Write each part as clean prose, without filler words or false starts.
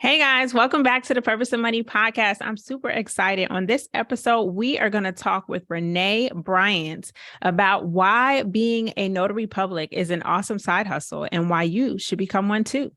Hey guys, welcome back to the Purpose of Money podcast. I'm super excited. On this episode, we are going to talk with Renee Bryant about why being a notary public is an awesome side hustle and why you should become one too.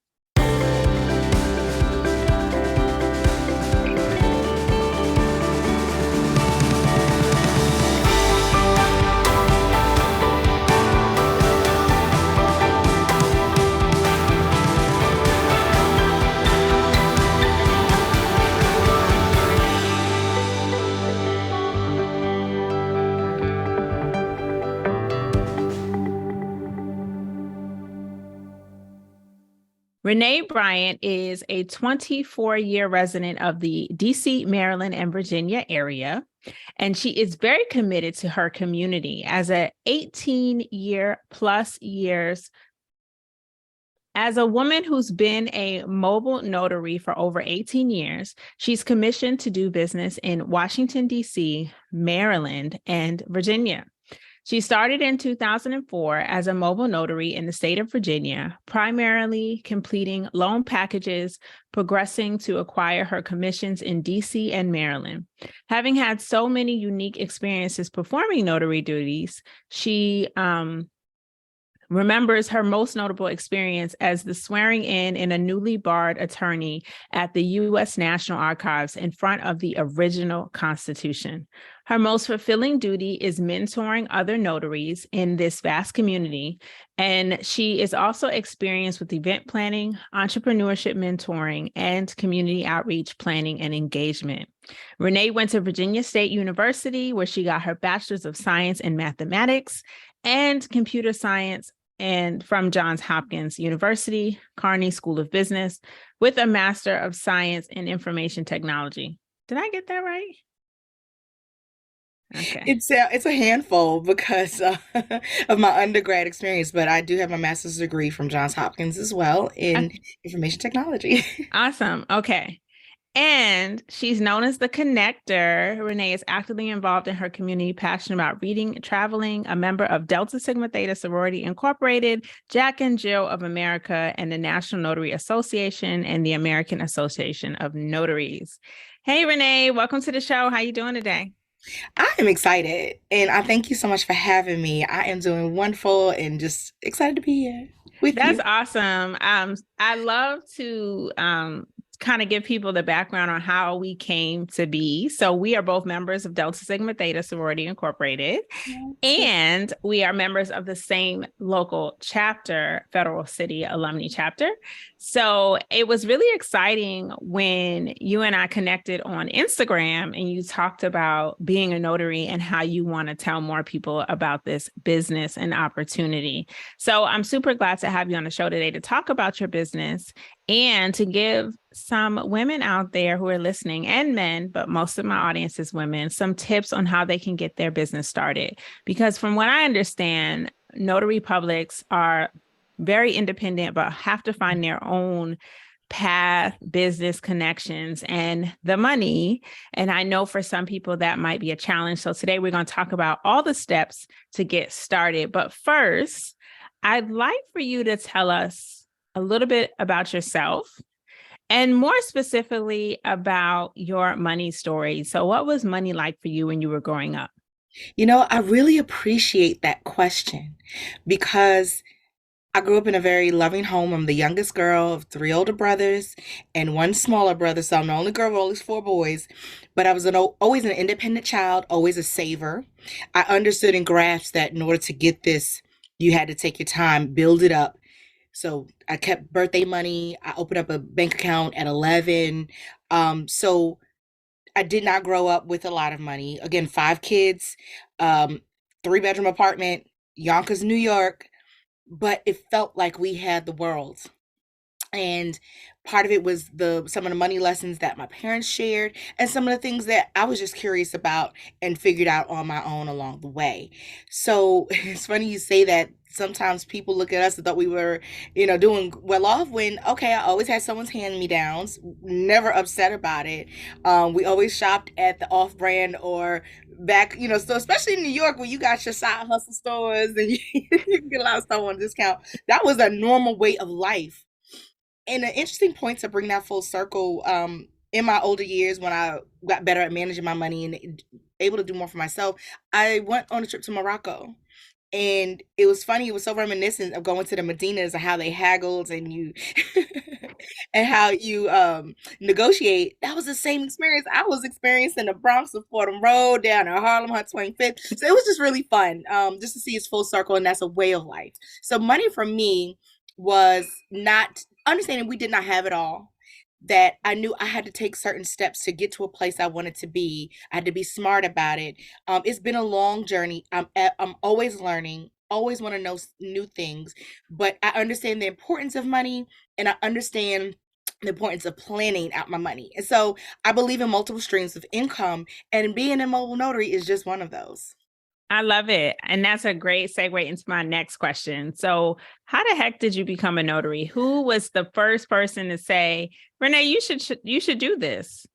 Renee Bryant is a 24-year resident of the DC, Maryland, and Virginia area, and she is very committed to her community. As a 18-year plus years, as a woman who's been a mobile notary for over 18 years, she's commissioned to do business in Washington, D.C., Maryland, and Virginia. She started in 2004 as a mobile notary in the state of Virginia, primarily completing loan packages, progressing to acquire her commissions in DC and Maryland. Having had so many unique experiences performing notary duties, she remembers her most notable experience as the swearing in a newly barred attorney at the U.S. National Archives in front of the original Constitution. Her most fulfilling duty is mentoring other notaries in this vast community, and she is also experienced with event planning, entrepreneurship mentoring, and community outreach planning and engagement. Renee went to Virginia State University, where she got her Bachelor's of Science in Mathematics and Computer Science and from Johns Hopkins University, Carney School of Business, with a Master of Science in Information Technology. Did I get that right? Okay. It's a handful because of my undergrad experience, but I do have my master's degree from Johns Hopkins as well in information technology. Awesome. Okay. And she's known as the connector. Renee is actively involved in her community, passionate about reading, traveling, a member of Delta Sigma Theta Sorority Incorporated, Jack and Jill of America, and the National Notary Association and the American Association of Notaries. Hey, Renee, welcome to the show. How you doing today? I am excited, and I thank you so much for having me. I am doing wonderful and just excited to be here with That's you. awesome. I love to kind of give people the background on how we came to be. So we are both members of Delta Sigma Theta Sorority Incorporated, and we are members of the same local chapter, Federal City Alumni Chapter. So it was really exciting when you and I connected on Instagram and you talked about being a notary and how you want to tell more people about this business and opportunity. So I'm super glad to have you on the show today to talk about your business and to give some women out there who are listening, and men, but most of my audience is women, some tips on how they can get their business started. Because from what I understand, notary publics are very independent, but have to find their own path, business connections, and the money. And I know for some people that might be a challenge. So today we're going to talk about all the steps to get started. But first, I'd like for you to tell us a little bit about yourself and more specifically about your money story. So what was money like for you when you were growing up? I really appreciate that question because I grew up in a very loving home. I'm the youngest girl of three older brothers and one smaller brother, so I'm the only girl with all these four boys. But I was always an independent child, always a saver. I understood and grasped that in order to get this, you had to take your time, build it up. So I kept birthday money. I opened up a bank account at 11. So I did not grow up with a lot of money. Again, five kids, three-bedroom apartment, Yonkers, New York, but it felt like we had the world. And part of it was the some of the money lessons that my parents shared and some of the things that I was just curious about and figured out on my own along the way. So it's funny you say that. Sometimes people look at us and thought we were, doing well off when, okay, I always had someone's hand-me-downs, never upset about it. We always shopped at the off-brand or back, so especially in New York where you got your side hustle stores and you can get a lot of stuff on discount. That was a normal way of life. And an interesting point to bring that full circle, in my older years when I got better at managing my money and able to do more for myself, I went on a trip to Morocco. And it was funny, it was so reminiscent of going to the Medinas and how they haggled and you and how you negotiate. That was the same experience I was experiencing the Bronx of Fordham Road down in Harlem, 125th. So it was just really fun, just to see its full circle, and that's a way of life. So money for me was not understanding we did not have it all. That I knew I had to take certain steps to get to a place I wanted to be. I had to be smart about it. It's been a long journey. I'm always learning, always want to know new things, but I understand the importance of money, and I understand the importance of planning out my money. And so I believe in multiple streams of income, and being a mobile notary is just one of those. I love it. And that's a great segue into my next question. So, how the heck did you become a notary? Who was the first person to say, Renee, you should do this?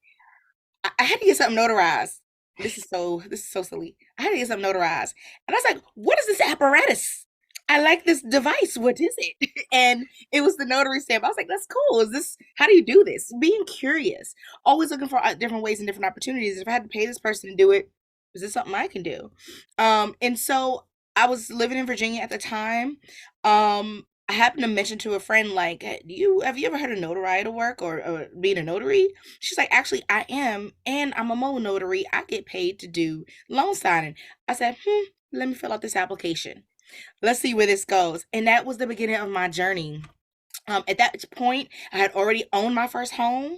I had to get something notarized. This is so silly. I had to get something notarized. And I was like, what is this apparatus? I like this device. What is it? And it was the notary stamp. I was like, that's cool. Is this, how do you do this? Being curious, always looking for different ways and different opportunities. If I had to pay this person to do it, is this something I can do? And so I was living in Virginia at the time. I happened to mention to a friend, like, "Hey, have you ever heard of notarial work, or being a notary?" She's like, "Actually, I am, and I'm a mobile notary. I get paid to do loan signing." I said, let me fill out this application. Let's see where this goes. And that was the beginning of my journey. At that point, I had already owned my first home,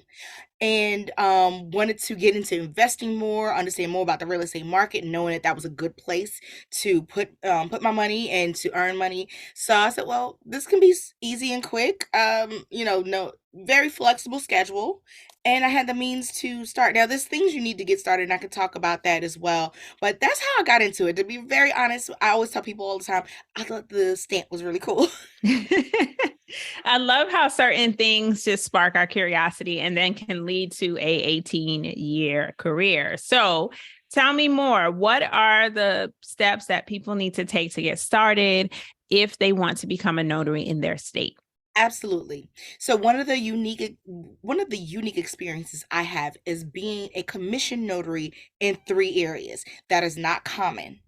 and wanted to get into investing more, understand more about the real estate market, knowing that that was a good place to put my money and to earn money. So I said, well, this can be easy and quick. No, very flexible schedule. And I had the means to start. Now, there's things you need to get started, and I could talk about that as well. But that's how I got into it. To be very honest, I always tell people all the time, I thought the stamp was really cool. I love how certain things just spark our curiosity and then can lead to a 18-year career. So tell me more. What are the steps that people need to take to get started if they want to become a notary in their state? Absolutely. So one of the unique experiences I have is being a commission notary in three areas. That is not common.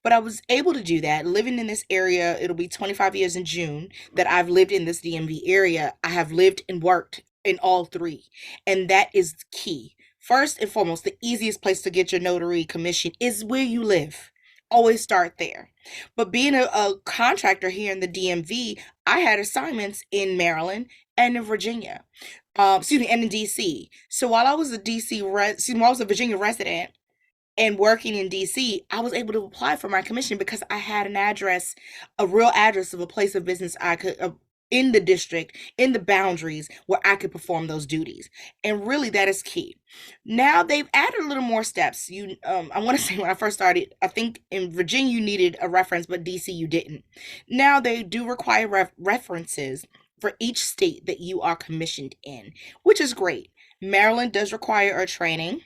But I was able to do that living in this area. It'll be 25 years in June that I've lived in this DMV area. I have lived and worked in all three. And that is key. First and foremost, the easiest place to get your notary commission is where you live. Always start there. But being a contractor here in the DMV, I had assignments in Maryland and in Virginia. Excuse me, and in DC. So while I was a while I was a Virginia resident and working in DC, I was able to apply for my commission because I had an address, a real address of a place of business I could, in the district, in the boundaries where I could perform those duties. And really, that is key. Now they've added a little more steps. I want to say when I first started, I think in Virginia you needed a reference, but DC you didn't. Now they do require references for each state that you are commissioned in, which is great. Maryland does require a training.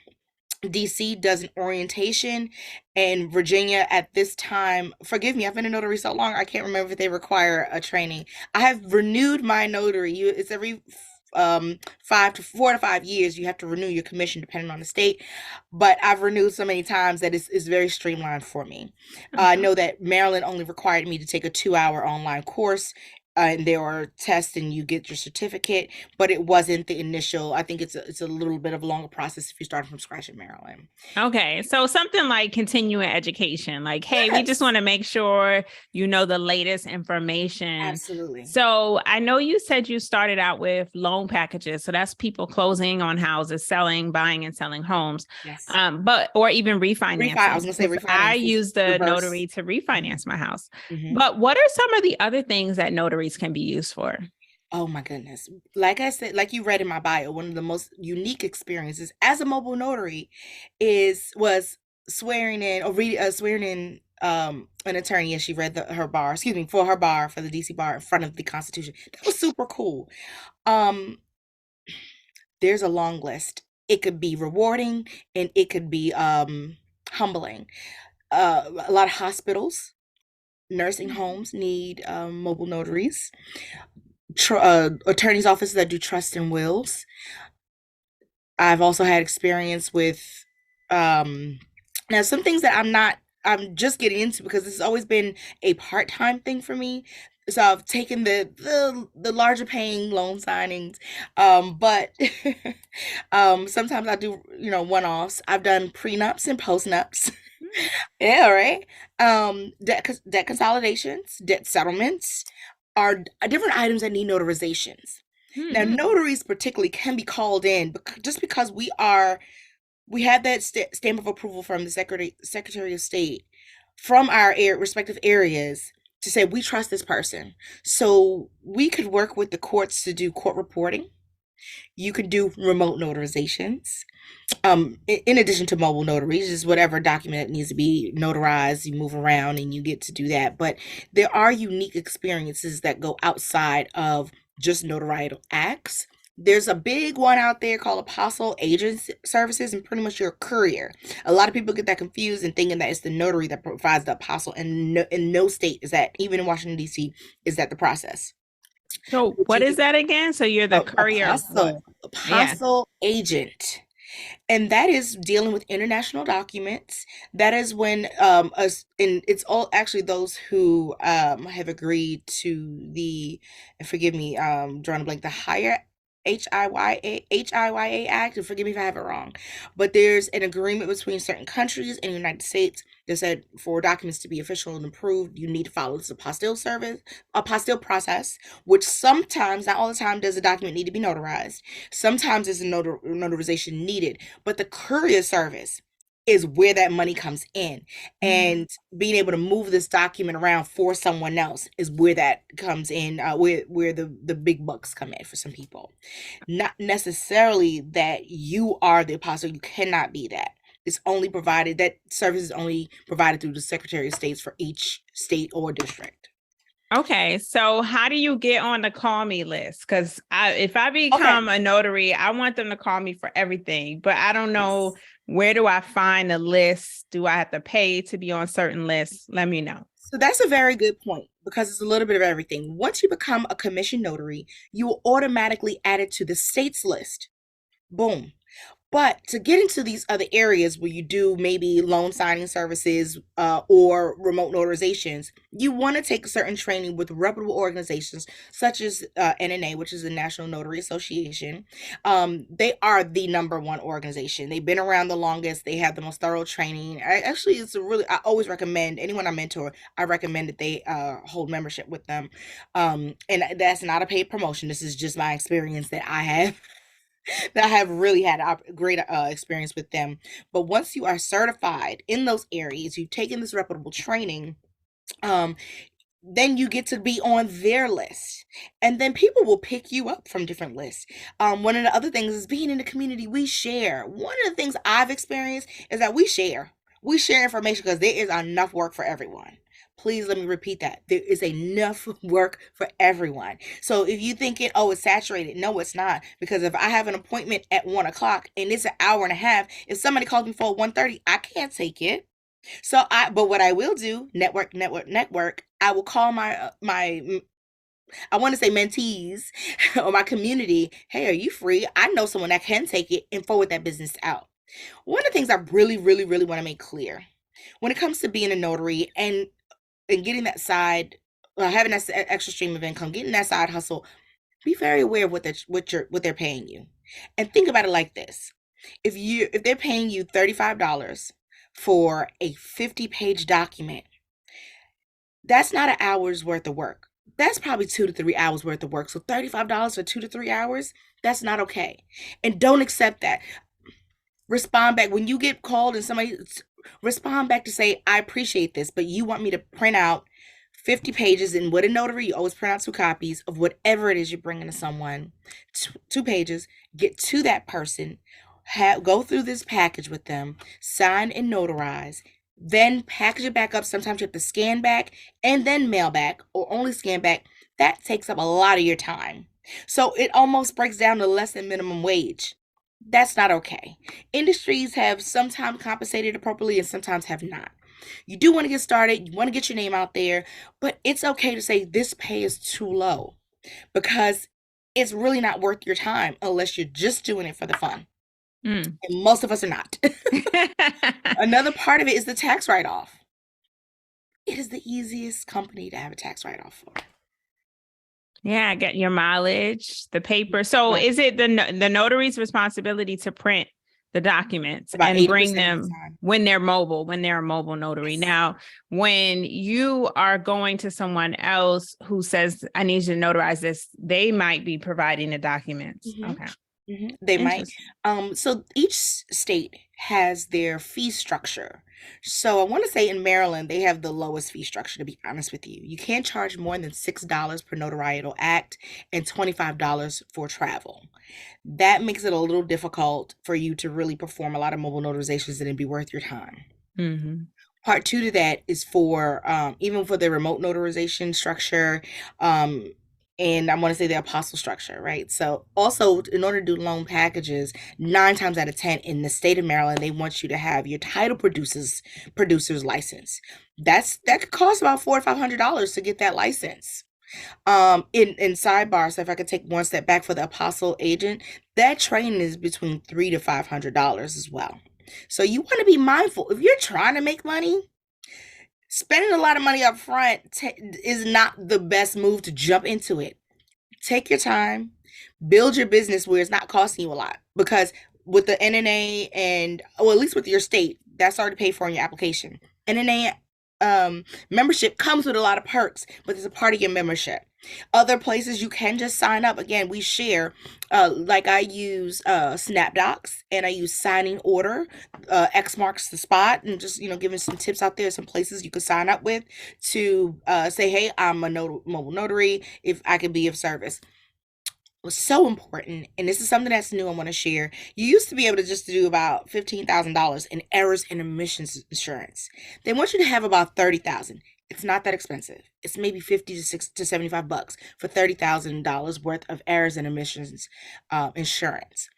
DC does an orientation, and Virginia at this time, forgive me, I've been a notary so long, I can't remember if they require a training. I have renewed my notary. It's every 4 to 5 years you have to renew your commission depending on the state. But I've renewed so many times that it's very streamlined for me. I know that Maryland only required me to take a 2-hour online course. And there are tests and you get your certificate, but it wasn't the initial. I think it's a little bit of a longer process if you start from scratch in Maryland. Okay. So something like continuing education, like, hey, we just Yes, want to make sure you know the latest information. absolutely. So I know you said you started out with loan packages. So that's people closing on houses, selling, buying and selling homes. Yes. But or even I refinancing. was gonna say I refinance is use the reverse. notary to refinance my house. Hmm. But what are some of the other things that notaries can be used for? Oh my goodness. Like I said, like you read in my bio, one of the most unique experiences as a mobile notary was swearing in or swearing in an attorney as she read her bar, excuse me, for her bar for the DC bar in front of the Constitution. That was super cool. Um there's a long list. It could be rewarding and it could be humbling. A lot of hospitals, nursing homes need mobile notaries. attorney's offices that do trust and wills. I've also had experience with now some things that I'm just getting into because this has always been a part-time thing for me. So I've taken the larger paying loan signings. But sometimes I do, one-offs. I've done prenups and postnups. Yeah, right. Debt consolidations, debt settlements are different items that need notarizations. Now, Hmm. notaries particularly can be called in just because we have that stamp of approval from the Secretary of State from our respective areas to say we trust this person. So we could work with the courts to do court reporting. You could do remote notarizations. In addition to mobile notaries, just whatever document that needs to be notarized, you move around and you get to do that. But there are unique experiences that go outside of just notarial acts. There's a big one out there called Apostle Agent Services, and pretty much you're a courier. A lot of people get that confused and thinking that it's the notary that provides the apostle, and in no state is that, even in Washington D.C., is that the process. So But what you is can, that again? So you're the courier of what? Yeah. apostle agent. And that is dealing with international documents. That is when us and it's all actually those who have agreed to the, and forgive me, drawing a blank, the higher HIYA Act, and forgive me if I have it wrong. But there's an agreement between certain countries and the United States that said for documents to be official and approved, you need to follow this apostille process, which sometimes, not all the time, does the document need to be notarized. Sometimes there's a notarization needed, but the courier service is where that money comes in. Mm. And being able to move this document around for someone else is where that comes in, where the big bucks come in for some people. Not necessarily that you are the apostle, you cannot be that. It's only provided, that service is only provided through the Secretary of States for each state or district. Okay, so how do you get on the call me list? Because if I Okay. become a notary, I want them to call me for everything, but I don't know, Yes. where do I find the list? Do I have to pay to be on certain lists? Let me know. So that's a very good point because it's a little bit of everything. Once you become a commission notary, you will automatically add it to the state's list. Boom. But to get into these other areas where you do maybe loan signing services or remote notarizations, you want to take certain training with reputable organizations such as NNA, which is the National Notary Association. They are the number one organization. They've been around the longest. They have the most thorough training. Actually, I always recommend anyone I mentor, I recommend that they hold membership with them. And that's not a paid promotion. This is just my experience that I have that I have really had a great experience with them. But once you are certified in those areas, you've taken this reputable training, um, then you get to be on their list. And then people will pick you up from different lists. One of the other things is being in the community, we share. One of the things I've experienced is that we share. We share information because there is enough work for everyone. Please let me repeat that. There is enough work for everyone. So if you thinking, oh, it's saturated, no, it's not. Because if I have an appointment at 1 o'clock and it's an hour and a half, if somebody calls me for 1:30, I can't take it. But what I will do, network, network, network. I will call I want to say mentees or my community. Hey, are you free? I know someone that can take it and forward that business out. One of the things I really, really, really want to make clear when it comes to being a notary and getting that side, having that extra stream of income, getting that side hustle, be very aware of what they're paying you, and think about it like this: if they're paying you $35 for a 50-page document, that's not an hour's worth of work. That's probably 2 to 3 hours worth of work. So $35 for 2 to 3 hours, that's not okay. And don't accept that. Respond back when you get called and somebody respond back to say, I appreciate this, but you want me to print out 50 pages, and with a notary, you always print out 2 copies of whatever it is you're bringing to someone. 2 pages, get to that person, go through this package with them, sign and notarize, then package it back up. Sometimes you have to scan back and then mail back, or only scan back. That takes up a lot of your time. So it almost breaks down to less than minimum wage. That's not okay. Industries have sometimes compensated appropriately and sometimes have not. You do want to get started, you want to get your name out there, but it's okay to say this pay is too low. because it's really not worth your time unless you're just doing it for the fun. Mm. And most of us are not. Another part of it is the tax write-off. It is the easiest company to have a tax write-off for. Yeah, get your mileage, the paper. So Right. is it the notary's responsibility to print the documents About and 80% bring of the them time. when they're mobile, when they're a mobile notary? Yes. Now, when you are going to someone else who says, I need you to notarize this, they might be providing the documents. Mhm. Okay. They might. Interesting. So each state has their fee structure. So I want to say in Maryland, they have the lowest fee structure, to be honest with you. You can't charge more than $6 per notarial act and $25 for travel. That makes it a little difficult for you to really perform a lot of mobile notarizations and it'd be worth your time. Mm-hmm. Part two to that is for even for the remote notarization structure, um, and I want to say the apostle structure, right? So also, in order to do loan packages, 9 times out of 10 in the state of Maryland, they want you to have your title producer's license. That could cost about $400 or $500 to get that license. In sidebar, so if I could take one step back for the apostle agent, that training is between $300 to $500 as well. So you want to be mindful if you're trying to make money. Spending a lot of money up front is not the best move to jump into it. Take your time, build your business where it's not costing you a lot. Because with the NNA and, well, at least with your state, that's already paid for in your application. NNA membership comes with a lot of perks, but it's a part of your membership. Other places you can just sign up. Again, we share, like I use SnapDocs and I use Signing Order, X marks the spot, and just giving some tips out there, some places you could sign up with to say, hey, I'm a mobile notary, if I can be of service. Was so important, and this is something that's new I want to share. You used to be able to just do about $15,000 in errors and omissions insurance. They want you to have about 30,000. It's not that expensive. It's maybe 50 to 75 bucks for $30,000 worth of errors and omissions insurance.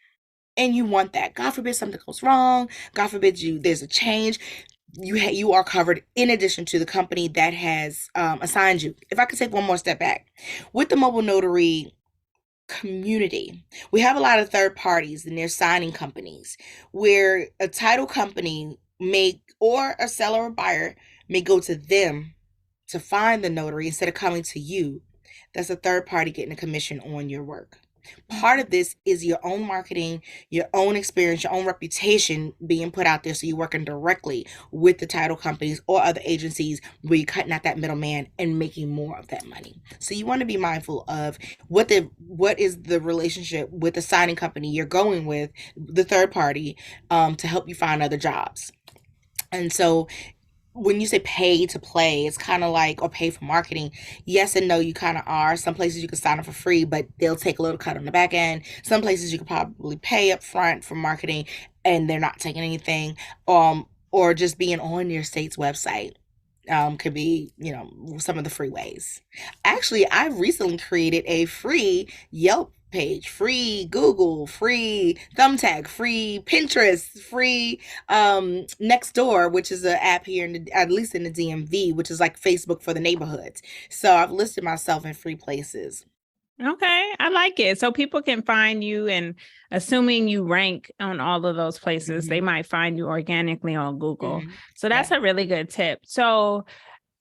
And you want that. God forbid something goes wrong. God forbid there's a change. You are covered in addition to the company that has assigned you. If I could take one more step back with the mobile notary community, we have a lot of third parties and their signing companies where a title company or a seller or buyer may go to them to find the notary instead of coming to you. That's a third party getting a commission on your work. Part of this is your own marketing, your own experience, your own reputation being put out there. So you're working directly with the title companies or other agencies where you're cutting out that middleman and making more of that money. So you want to be mindful of what is the relationship with the signing company you're going with, the third party, to help you find other jobs. And so when you say pay to play, it's kind of like, or pay for marketing. Yes and no, you kind of are. Some places you can sign up for free, but they'll take a little cut on the back end. Some places you could probably pay up front for marketing and they're not taking anything. Or just being on your state's website could be, some of the free ways. Actually, I recently created a free Yelp page, free Google, free Thumbtack, free Pinterest, free Nextdoor, which is an app here at least in the DMV, which is like Facebook for the neighborhoods. So I've listed myself in free places. Okay, I like it. So people can find you, and assuming you rank on all of those places, they might find you organically on Google. So that's a really good tip. So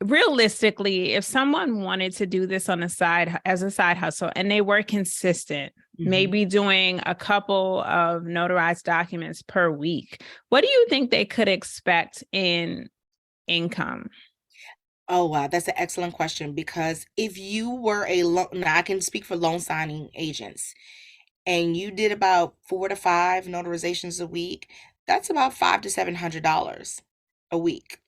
realistically, if someone wanted to do this on the side as a side hustle and they were consistent, maybe doing a couple of notarized documents per week, what do you think they could expect in income? Oh, wow. That's an excellent question because if you were now I can speak for loan signing agents, and you did about 4 to 5 notarizations a week, that's about $500 to $700 a week.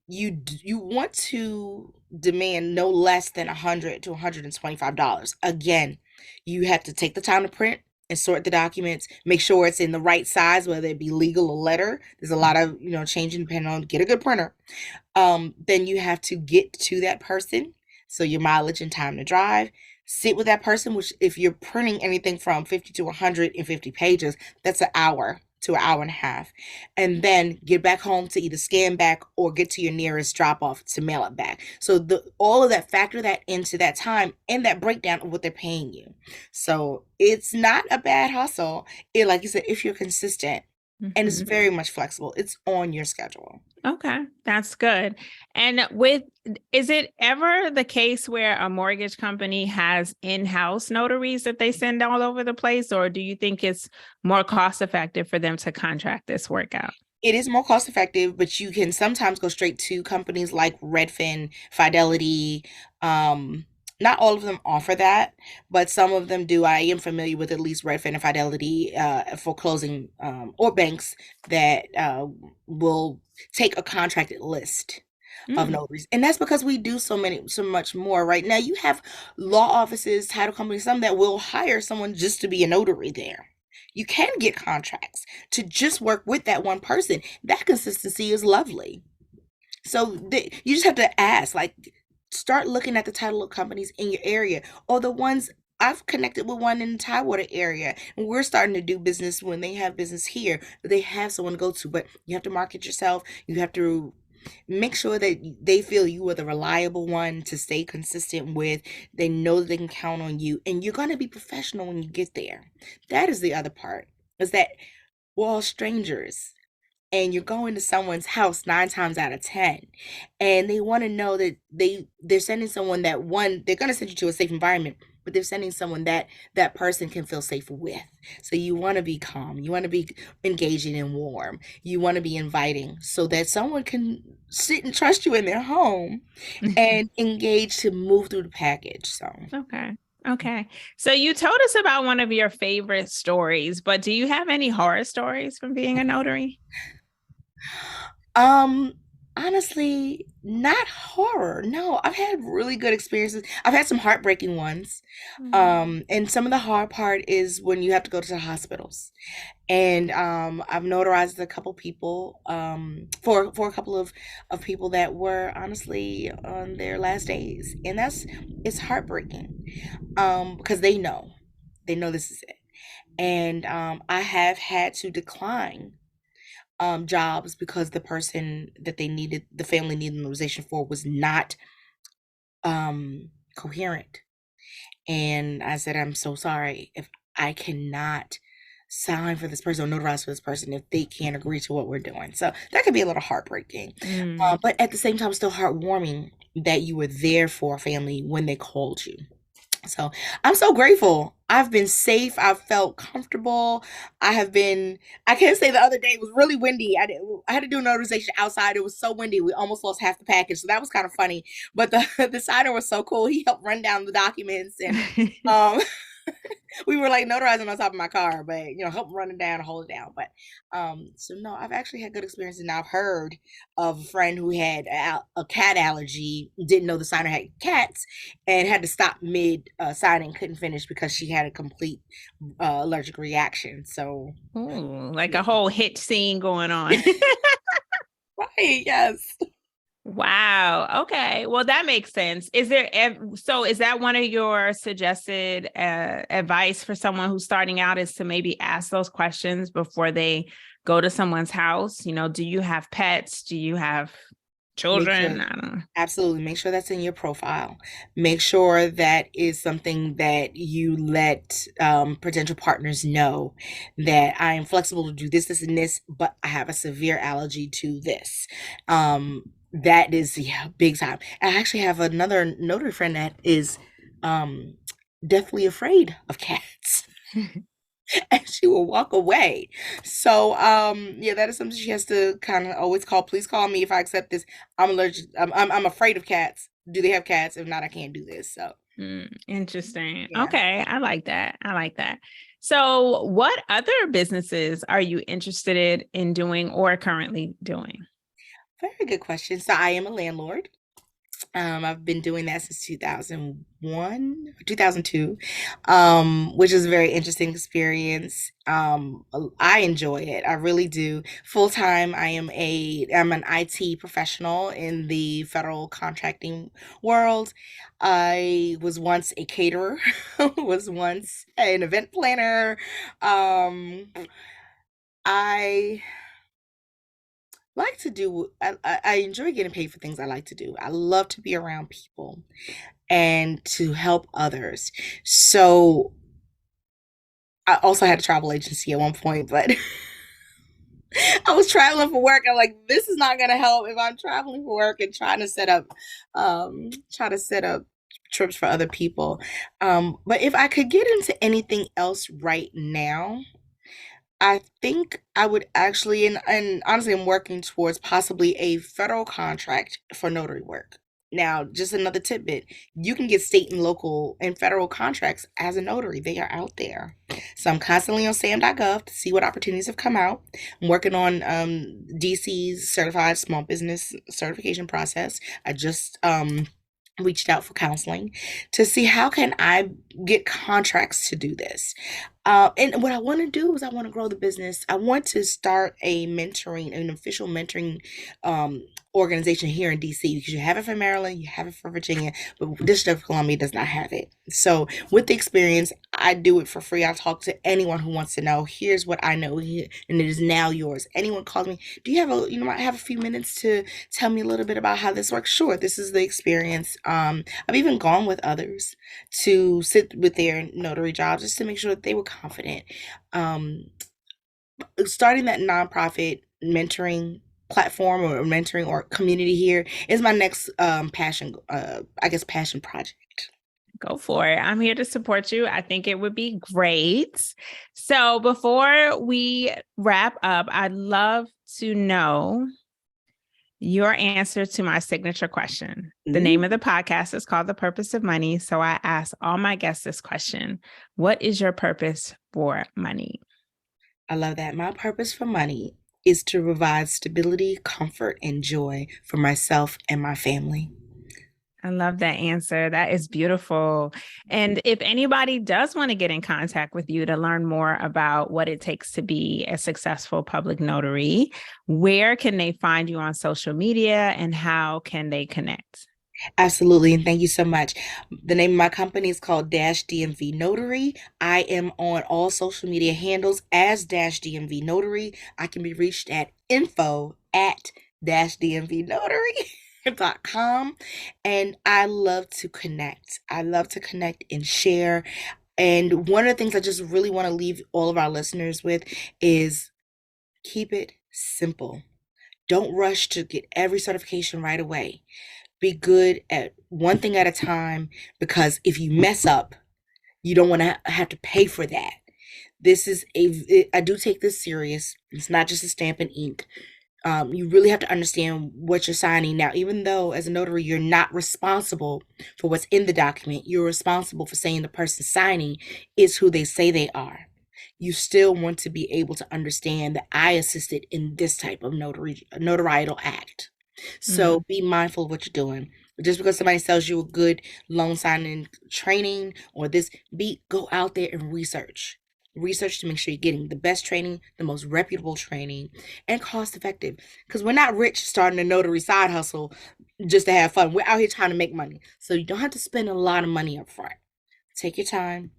You want to demand no less than $100 to $125. Again, you have to take the time to print and sort the documents, make sure it's in the right size, whether it be legal or letter. There's a lot of, changing depending on, get a good printer. Then you have to get to that person. So your mileage and time to drive, sit with that person, which if you're printing anything from 50 to 150 pages, that's an hour to an hour and a half, and then get back home to either scan back or get to your nearest drop off to mail it back. So the all of that, factor that into that time and that breakdown of what they're paying you. So it's not a bad hustle. It, like you said, if you're consistent, and it's Mhm. very much flexible. It's on your schedule. Okay, that's good. And is it ever the case where a mortgage company has in-house notaries that they send all over the place, or do you think it's more cost effective for them to contract this work out? It is more cost effective, but you can sometimes go straight to companies like Redfin, Fidelity. Um, Not all of them offer that, but some of them do. I am familiar with at least Redfin and Fidelity for closing, or banks that will take a contracted list of Mm. notaries. And that's because we do so much more. Right now, you have law offices, title companies, some that will hire someone just to be a notary there. You can get contracts to just work with that one person. That consistency is lovely. So you just have to ask, like, start looking at the title of companies in your area, or the ones. I've connected with one in the Tidewater area, and we're starting to do business when they have business here. They have someone to go to, but you have to market yourself. You have to make sure that they feel you are the reliable one to stay consistent with. They know that they can count on you, and you're going to be professional when you get there. That is the other part, is that we're all strangers, and you're going to someone's house 9 times out of 10, and they want to know that they're sending someone that, one, they're going to send you to a safe environment, but they're sending someone that that person can feel safe with. So you want to be calm, you want to be engaging and warm, you want to be inviting, so that someone can sit and trust you in their home and engage to move through the package. So Okay. Okay. So you told us about one of your favorite stories, but do you have any horror stories from being a notary? Um, honestly, not horror. No, I've had really good experiences. I've had some heartbreaking ones. And some of the hard part is when you have to go to the hospitals. And I've notarized a couple people, for a couple of people that were honestly on their last days. And it's heartbreaking. Because they know this is it. And I have had to decline jobs because the person that the family needed notarization for, was not coherent. And I said, I'm so sorry if I cannot sign for this person or notarize for this person if they can't agree to what we're doing. So that could be a little heartbreaking, Mm. but at the same time, still heartwarming that you were there for a family when they called you. So I'm so grateful. I've been safe. I've felt comfortable. I can't say the other day it was really windy. I had to do a notarization outside. It was so windy. We almost lost half the package. So that was kind of funny. But the signer was so cool. He helped run down the documents, and um we were like notarizing on top of my car, but help run it down and hold it down. But so no, I've actually had good experiences. And I've heard of a friend who had a cat allergy, didn't know the signer had cats, and had to stop mid signing, couldn't finish because she had a complete allergic reaction. So Ooh, like a yeah. whole hit scene going on. Right, yes. Wow. Okay. Well, that makes sense. So is that one of your suggested advice for someone who's starting out, is to maybe ask those questions before they go to someone's house? Do you have pets? Do you have Make sure children? I don't know. Absolutely. Make sure that's in your profile. Make sure that is something that you let potential partners know, that I am flexible to do this, this, and this, but I have a severe allergy to this. That is, yeah, big time. I actually have another notary friend that is um, deathly afraid of cats. And she will walk away. So, yeah, that is something she has to kind of always call. Please call me if I accept this. I'm allergic. I'm afraid of cats. Do they have cats? If not, I can't do this. So, Interesting. yeah. Okay. I like that. I like that. So what other businesses are you interested in doing or currently doing? Very good question. So, I am a landlord. I've been doing that since 2001, 2002, which is a very interesting experience. I enjoy it. I really do. Full time, I'm an IT professional in the federal contracting world. I was once a caterer, was once an event planner. Um, I like to do, I enjoy getting paid for things I like to do. I love to be around people and to help others. So I also had a travel agency at one point, but I was traveling for work. I'm like, this is not gonna help if I'm traveling for work and try to set up trips for other people. But if I could get into anything else right now, I think I would actually, and honestly, I'm working towards possibly a federal contract for notary work. Now, just another tidbit, you can get state and local and federal contracts as a notary. They are out there. So I'm constantly on sam.gov to see what opportunities have come out. I'm working on DC's certified small business certification process. I just reached out for counseling to see how can I get contracts to do this. And what I want to do is I want to grow the business. I want to start an official mentoring organization here in DC, because you have it for Maryland, you have it for Virginia, but District of Columbia does not have it. So with the experience, I do it for free. I talk to anyone who wants to know. Here's what I know here, and it is now yours. Anyone calls me, do you have might have a few minutes to tell me a little bit about how this works? Sure, this is the experience. I've even gone with others to sit with their notary jobs just to make sure that they were confident. Starting that nonprofit mentoring platform or mentoring or community here is my next passion project. Go for it. I'm here to support you. I think it would be great. So before we wrap up, I'd love to know your answer to my signature question. The name of the podcast is called The Purpose of Money. So I ask all my guests this question: what is your purpose for money? I love that. My purpose for money is to provide stability, comfort, and joy for myself and my family. I love that answer. That is beautiful. And if anybody does want to get in contact with you to learn more about what it takes to be a successful public notary, where can they find you on social media and how can they connect? Absolutely. And thank you so much. The name of my company is called Dash DMV Notary. I am on all social media handles as Dash DMV Notary. I can be reached at info@dashdmvnotary.com. And I love to connect. I love to connect and share. And one of the things I just really want to leave all of our listeners with is keep it simple. Don't rush to get every certification right away. Be good at one thing at a time, because if you mess up, you don't want to have to pay for that. I do take this serious. It's not just a stamp and ink. You really have to understand what you're signing. Now, even though as a notary, you're not responsible for what's in the document, you're responsible for saying the person signing is who they say they are. You still want to be able to understand that I assisted in this type of notarial act. So be mindful of what you're doing. Just because somebody sells you a good loan signing training or go out there and research. Research to make sure you're getting the best training, the most reputable training, and cost effective. Because we're not rich starting a notary side hustle just to have fun. We're out here trying to make money. So you don't have to spend a lot of money up front. Take your time.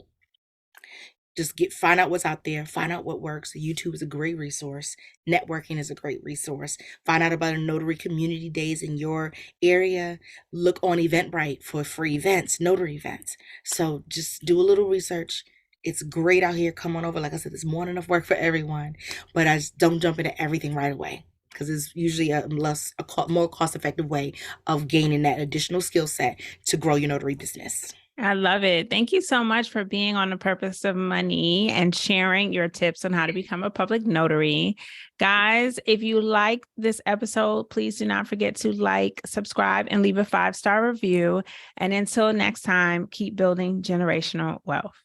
Just find out what's out there, find out what works. YouTube is a great resource. Networking is a great resource. Find out about a notary community days in your area. Look on Eventbrite for free events, notary events. So just do a little research. It's great out here. Come on over. Like I said, there's more than enough work for everyone, but I just don't jump into everything right away, because it's usually a more cost-effective way of gaining that additional skill set to grow your notary business. I love it. Thank you so much for being on The Purpose of Money and sharing your tips on how to become a public notary. Guys, if you like this episode, please do not forget to like, subscribe, and leave a 5-star review. And until next time, keep building generational wealth.